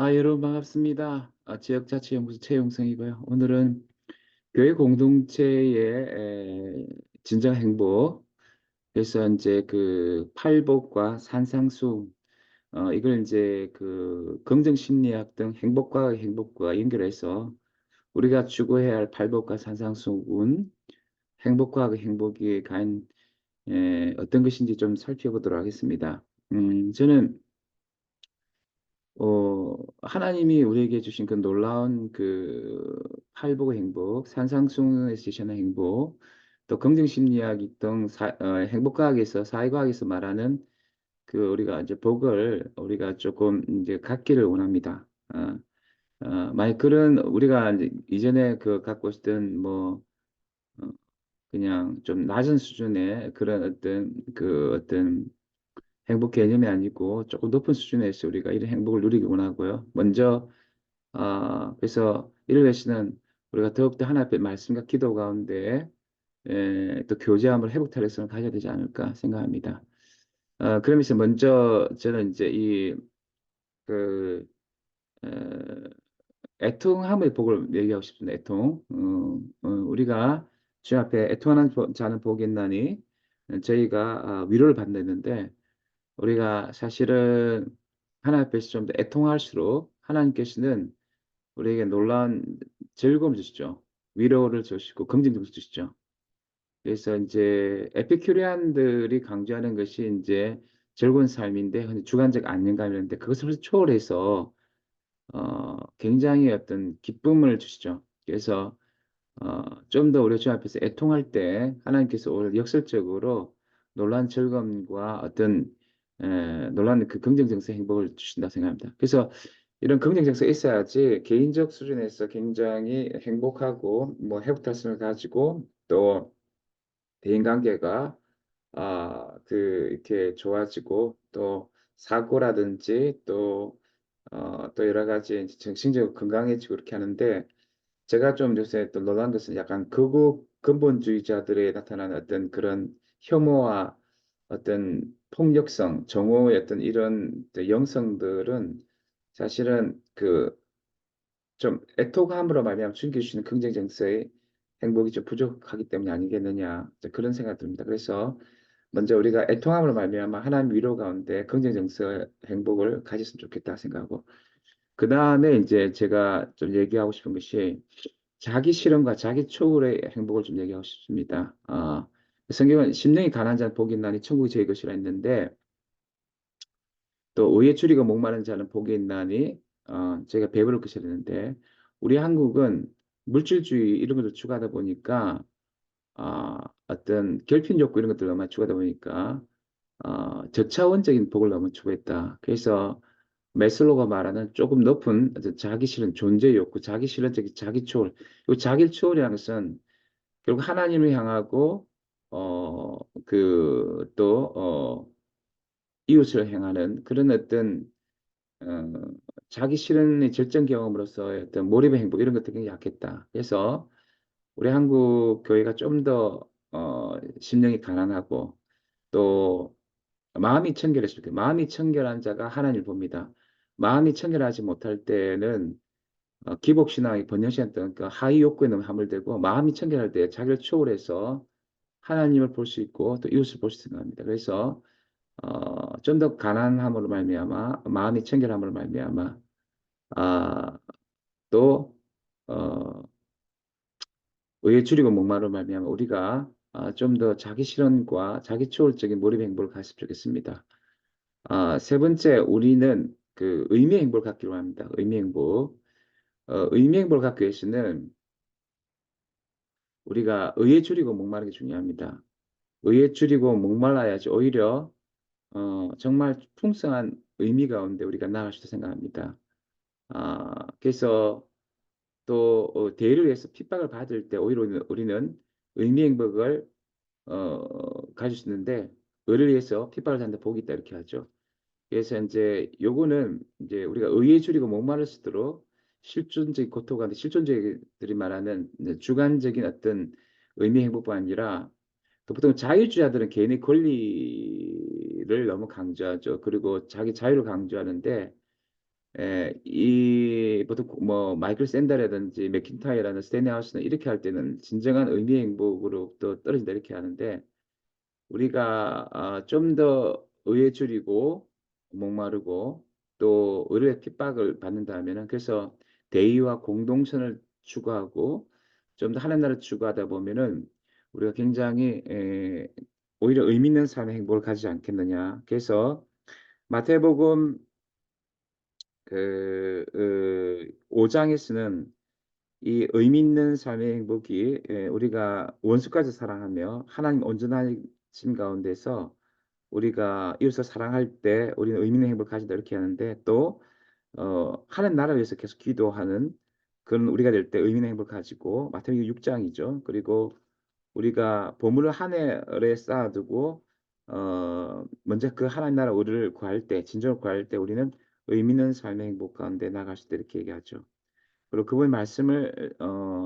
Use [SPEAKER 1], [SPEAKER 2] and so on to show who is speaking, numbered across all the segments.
[SPEAKER 1] 여러분 반갑습니다. 지역자치연구소 최용성이고요. 오늘은 교회 공동체의 진정 행복, 그래서 이제 그 팔복과 산상수, 이걸 이제 그 긍정 심리학 등 행복과 연결해서 우리가 추구해야 할 팔복과 산상수군, 행복과 그 행복이 과연 어떤 것인지 좀 살펴보도록 하겠습니다. 저는 하나님이 우리에게 주신 그 놀라운 그 팔복의 행복, 산상수훈에서 제시하는 행복, 또 긍정심리학 등 행복과학에서, 사회과학에서 말하는 그 우리가 이제 복을 우리가 조금 이제 갖기를 원합니다. 만약 그런 우리가 이제 이전에 그 갖고 있었던 어, 그냥 좀 낮은 수준의 그런 어떤 행복 개념이 아니고 조금 높은 수준에서 우리가 이런 행복을 누리기 원하고요. 먼저 그래서 이를 위해서는 우리가 더욱더 하나님 앞에 말씀과 기도 가운데 또 교제함을 회복 탄력성을 가져야 되지 않을까 생각합니다. 그러면서 먼저 저는 이제 그 어, 애통함의 복을 얘기하고 싶습니다. 애통. 우리가 주 앞에 애통하는 자는 복이 있나니 저희가 위로를 받는데 우리가 사실은 하나님 앞에서 좀 더 애통할수록 하나님께서는 우리에게 놀라운 즐거움을 주시죠. 위로를 주시고 긍정적으로 주시죠. 그래서 이제 에피큐리안들이 강조하는 것이 이제 즐거운 삶인데 근데 주관적 안정감이었는데 그것을 초월해서 굉장히 어떤 기쁨을 주시죠. 그래서 좀 더 우리 주 앞에서 애통할 때 하나님께서 오늘 역설적으로 놀란 즐거움과 놀란 그 긍정적인 행복을 주신다 생각합니다. 그래서 이런 긍정적성이 있어야지 개인적 수준에서 굉장히 행복하고 뭐 회복 달성을 가지고 또 대인관계가 이렇게 좋아지고 또 사고라든지 또 여러 가지 정신적으로 건강해지고 이렇게 하는데 제가 좀 요새 또 놀란 것은 약간 극우 근본주의자들에 나타나는 어떤 그런 혐오와 어떤 폭력성, 정오의 어떤 이런 영성들은 사실은 그 좀 애토감으로 말미암아 숨겨주시는 긍정 정서의 행복이 좀 부족하기 때문이 아니겠느냐 그런 생각이 듭니다. 그래서 먼저 우리가 애통함으로 말미암아 하나님 위로 가운데 긍정 정서 행복을 가졌으면 좋겠다 생각하고 그 다음에 이제 제가 좀 얘기하고 싶은 것이 자기 실현과 자기 초월의 행복을 좀 얘기하고 싶습니다. 성경은 심령이 가난한 자는 복이 있나니 천국이 저희 것이라 했는데 또 의에 줄이고 목마른 자는 복이 있나니 제가 배부를 것이라 했는데 우리 한국은 물질주의 이런 것을 추구하다 보니까 어떤 결핍 욕구 이런 것들을 너무 추구하다 보니까 저차원적인 복을 너무 추구했다. 그래서 메슬로가 말하는 조금 높은 어떤 자기 실현, 존재 욕구, 자기 실현적인 자기 초월. 이 자기 초월이라는 것은 결국 하나님을 향하고 이웃을 행하는 그런 어, 자기 실현의 절정 경험으로서의 어떤 몰입의 행복 이런 것들이 굉장히 약했다. 그래서 우리 한국 교회가 좀 더 심령이 가난하고 또 마음이 청결했을 때 마음이 청결한 자가 하나님을 봅니다. 마음이 청결하지 못할 때는 기복신앙의 번영신앙 등 그 하위 욕구에 너무 함몰되고 마음이 청결할 때 자기를 초월해서 하나님을 볼 수 있고 또 이웃을 볼 수 있습니다. 그래서 좀 더 가난함으로 말미암아 마음이 청결함으로 말미암아 아, 또 어, 의에 줄이고 목마름으로 말미암아 우리가 좀 더 자기 실현과 자기 초월적인 몰입 행복을 가졌으면 좋겠습니다. 세 번째 우리는 그 의미 행복을 갖기로 합니다. 의미 행복. 의미 행복을 갖기 위해서는 우리가 의에 줄이고 목마르는 게 중요합니다. 의에 줄이고 목말라야지 오히려 정말 풍성한 의미 가운데 우리가 나아갈 수 있다고 생각합니다. 그래서 또 대의를 위해서 핍박을 받을 때 오히려 우리는 의미 행복을 가질 수 있는데 의를 위해서 핍박을 받는데 복이 있다 이렇게 하죠. 그래서 이제 요거는 이제 우리가 의에 줄이고 목마를수록 실존적인 고통과 실존적들이 말하는 이제 주관적인 어떤 의미 행복뿐 아니라 또 보통 자유주의자들은 개인의 권리를 너무 강조하죠. 그리고 자기 자유를 강조하는데 이 보통 뭐 마이클 샌더라든지 맥킨타이어라는 스탠리 하우스는 이렇게 할 때는 진정한 의미의 행복으로부터 떨어진다 이렇게 하는데 우리가 좀 더 의에 줄이고 목마르고 또 의료의 핍박을 받는다면은 그래서 대의와 공동선을 추구하고 좀 더 하나님 나라를 추구하다 보면은 우리가 굉장히 오히려 의미 있는 삶의 행복을 가지지 않겠느냐. 그래서 마태복음 그 5장에서는 이 의미 있는 삶의 행복이 우리가 원수까지 사랑하며 하나님 온전하심 가운데서 우리가 이웃을 사랑할 때 우리는 의미 있는 행복을 가진다 이렇게 하는데 또 하나님 나라를 위해서 계속 기도하는 그런 우리가 될 때 의미 있는 행복을 가지고 마태복음 6장이죠. 그리고 우리가 보물을 하늘에 쌓아두고 먼저 그 하나님 나라 우리를 구할 때 진정을 구할 때 우리는 의미 있는 삶의 행복 가운데 나갈 수 있다 이렇게 얘기하죠. 그리고 그분의 말씀을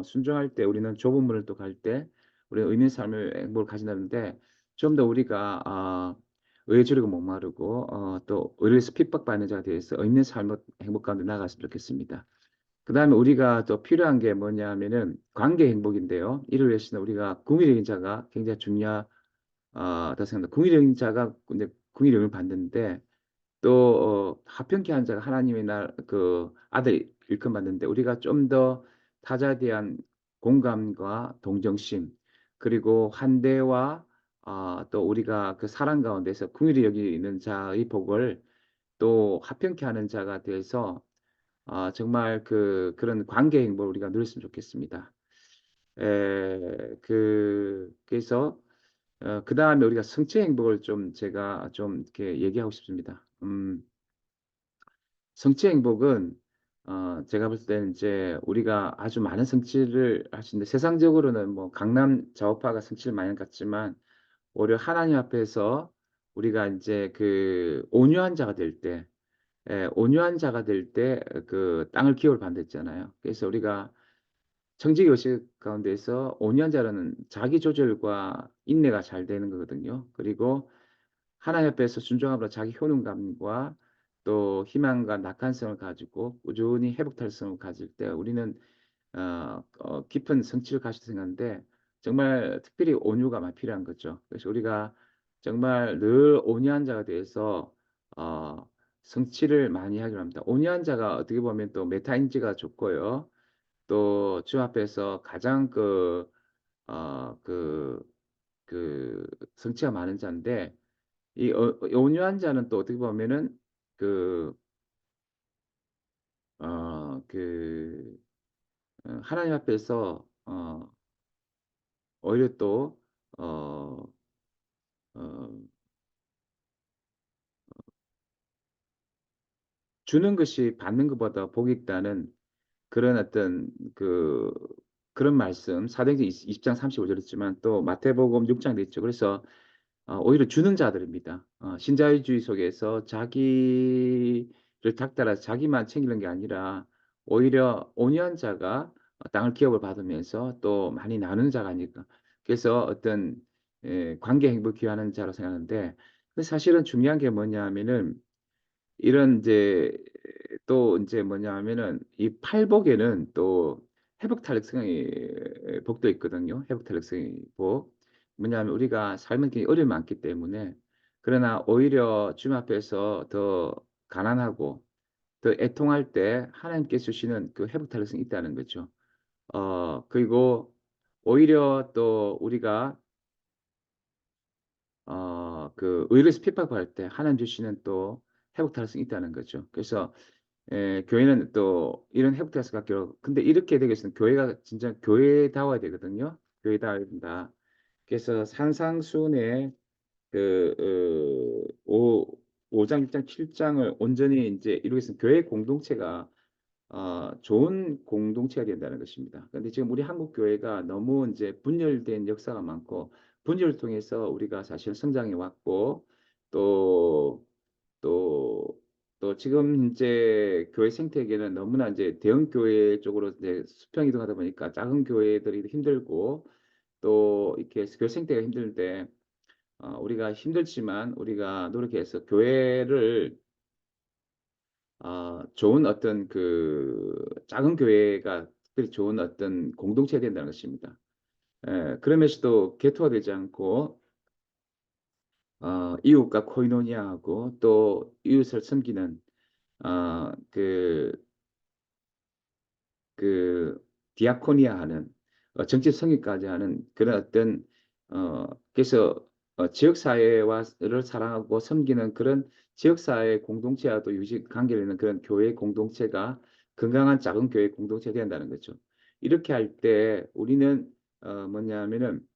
[SPEAKER 1] 순종할 때 우리는 좁은 문을 또 갈 때 우리는 의미 있는 삶을 행복을 가진다는데 좀 더 우리가 의에 주리고 목마르고 또 의리에서 핍박받는 자가 되어서 의미 있는 삶을 행복 가운데 나아갔으면 좋겠습니다. 그다음에 우리가 또 필요한 게 뭐냐 하면은 관계 행복인데요. 이를 위해서는 우리가 궁일의 자가 굉장히 중요하다고 생각합니다. 궁일의 자가 이제 궁일의 영을 받는데 또 화평케 한 자가 하나님의 그 아들 일컬 받는데 우리가 좀 더 타자에 대한 공감과 동정심 그리고 환대와 또 우리가 그 사랑 가운데서 긍휼히 여기는 자의 복을 또 화평케 하는 자가 돼서 정말 그런 관계 행복을 우리가 누렸으면 좋겠습니다. 그래서 그다음에 우리가 성취 행복을 좀 제가 좀 이렇게 얘기하고 싶습니다. 성취 행복은 제가 볼 때는 이제 우리가 아주 많은 성취를 할 수 있는데 세상적으로는 뭐 강남 좌우파가 성취를 많이 갖지만 오히려 하나님 앞에서 우리가 이제 그 온유한 자가 될 때, 온유한 자가 될 때 그 땅을 기업을 받았잖아요. 그래서 우리가 청지기 의식 가운데서 온유한 자라는 자기 조절과 인내가 잘 되는 거거든요. 그리고 하나님 앞에서 순종함으로 자기 효능감과 또 희망과 낙한성을 가지고 꾸준히 회복 달성을 가질 때 우리는 깊은 성취를 가질 수 생각하는데 정말 특별히 온유가 많이 필요한 거죠. 그래서 우리가 정말 늘 온유한 자가 돼서 어, 성취를 많이 하기로 합니다. 온유한 자가 어떻게 보면 또 메타인지가 좋고요. 또 주 앞에서 가장 그 성취가 많은 자인데 이 온유한 자는 또 어떻게 보면은 그, 어, 그, 하나님 앞에서, 오히려 또, 어, 어, 주는 것이 받는 것보다 복이 있다는 그런 어떤 그런 말씀, 사도행전 20장 35절 있지만 또 마태복음 6장도 있죠. 그래서 오히려 주는 자들입니다. 신자유주의 속에서 자기를 닥달해서 자기만 챙기는 게 아니라 오히려 온유한 자가 땅을 기업을 받으면서 또 많이 나누는 자가 아닐까. 그래서 어떤 관계 행복을 기여하는 자로 생각하는데 근데 사실은 중요한 게 뭐냐 하면은 이런 이제 또 이제 뭐냐 하면은 이 팔복에는 또 회복 탄력성의 복도 있거든요. 회복 탄력성의 복. 뭐냐면 우리가 삶은 굉장히 어려움이 많기 때문에 그러나 오히려 주님 앞에서 더 가난하고 더 애통할 때 하나님께 주시는 그 회복 탄력성이 있다는 거죠. 그리고 오히려 또 우리가 그 의를 핍박할 때 하나님 주시는 또 회복 탄력성이 있다는 거죠. 그래서 교회는 또 이런 회복 태스가 갖기로 근데 이렇게 되기 위해서는 교회가 진짜 교회다워야 되거든요. 교회다워야 된다. 그래서 산상수훈의 그 5장, 6장, 7장을 온전히 이제 이루기 위해서는 교회 공동체가 좋은 공동체가 된다는 것입니다. 그런데 지금 우리 한국 교회가 너무 이제 분열된 역사가 많고 분열을 통해서 우리가 사실 성장해 왔고 또 또, 또 지금 이제 교회 생태계는 너무나 이제 대형 교회 쪽으로 이제 수평 이동하다 보니까 작은 교회들이 힘들고 또 이렇게 교회 생태가 힘든데 우리가 힘들지만 우리가 노력해서 교회를 좋은 어떤 그 작은 교회가 특별히 좋은 어떤 공동체가 된다는 것입니다. 그러면서도 개토화되지 않고 이웃과 코이노니아하고 또 이웃을 섬기는 그 그 디아코니아 하는 정치 성의까지 하는 그런 어떤 그래서 지역 사회와를 사랑하고 섬기는 그런 지역 사회 공동체와도 유지 관계를 있는 그런 교회 공동체가 건강한 작은 교회 공동체가 된다는 거죠. 이렇게 할 때 우리는 뭐냐면은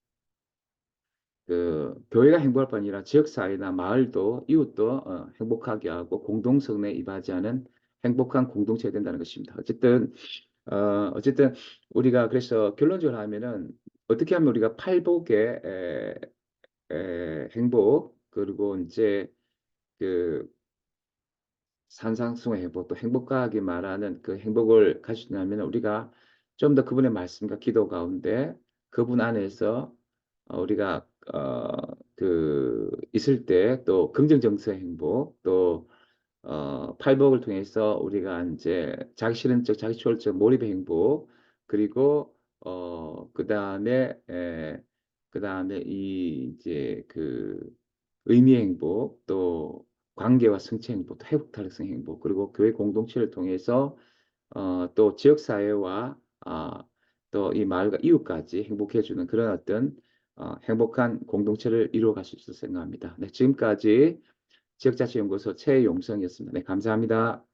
[SPEAKER 1] 그 교회가 행복할 뿐 아니라 지역 사회나 마을도 이웃도 행복하게 하고 공동성에 이바지하는 행복한 공동체가 된다는 것입니다. 어쨌든 우리가 그래서 결론적으로 하면은 어떻게 하면 우리가 팔복의 행복 그리고 이제 그 산상수훈 행복 또 행복하게 말하는 그 행복을 가지려면 우리가 좀 더 그분의 말씀과 기도 가운데 그분 안에서 우리가 그 있을 때 또 긍정 정서의 행복 또 팔복을 통해서 우리가 이제 자기 실현적, 자기 초월적 몰입의 행복, 그리고 그다음에 이 이제 그 의미의 행복, 또 관계와 성취 행복, 또 회복 달성 행복, 그리고 교회 공동체를 통해서 또 지역 사회와 또 이 마을과 이웃까지 행복해주는 그런 어떤 행복한 공동체를 이루어갈 수 있을 생각합니다. 네, 지금까지 지역자치연구소 최용성이었습니다. 네, 감사합니다.